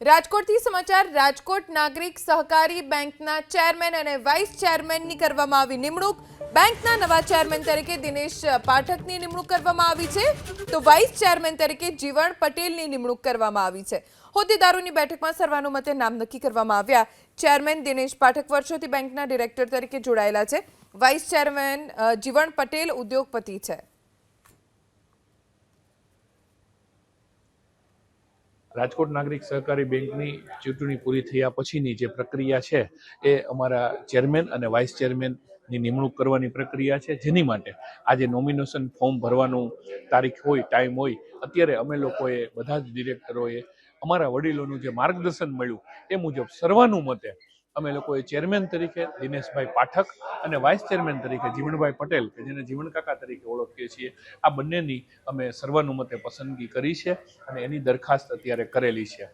રાજકોટથી સમાચાર રાજકોટ નાગરિક સહકારી બેંકના ચેરમેન અને વાઇસ ચેરમેનની કરવામાં આવી નિમણૂક બેંકના નવા ચેરમેન તરીકે દિનેશ પાઠકની નિમણૂક કરવામાં આવી છે તો વાઇસ ચેરમેન તરીકે જીવણ પટેલની નિમણૂક કરવામાં આવી છે હોદ્દેદારોની બેઠકમાં સર્વાનુમતે નામ નક્કી કરવામાં આવ્યા ચેરમેન દિનેશ પાઠક વર્ષોથી બેંકના ડિરેક્ટર તરીકે જોડાયેલા છે વાઇસ ચેરમેન જીવણ પટેલ ઉદ્યોગપતિ છે રાજકોટ નાગરિક સહકારી બેંકની ચૂંટણી પૂરી થયા પછીની જે પ્રક્રિયા છે એ અમારા ચેરમેન અને વાઇસ ચેરમેનની નિમણૂક કરવાની પ્રક્રિયા છે જેની માટે આજે નોમિનેશન ફોર્મ ભરવાનું તારીખ હોય ટાઈમ હોય અત્યારે અમે લોકોએ બધા જ ડિરેક્ટરોએ અમારા વડીલોનું જે માર્ગદર્શન મળ્યું એ મુજબ સર્વાનુમતે અમે લોકોએ ચેરમેન તરીકે દિનેશભાઈ પાઠક અને વાઇસ ચેરમેન તરીકે જીવણભાઈ પટેલ કે જેને જીવણ કાકા તરીકે ઓળખીએ છીએ આ બંનેની અમે સર્વાનુમતે પસંદગી કરી છે અને એની દરખાસ્ત અત્યારે કરેલી છે।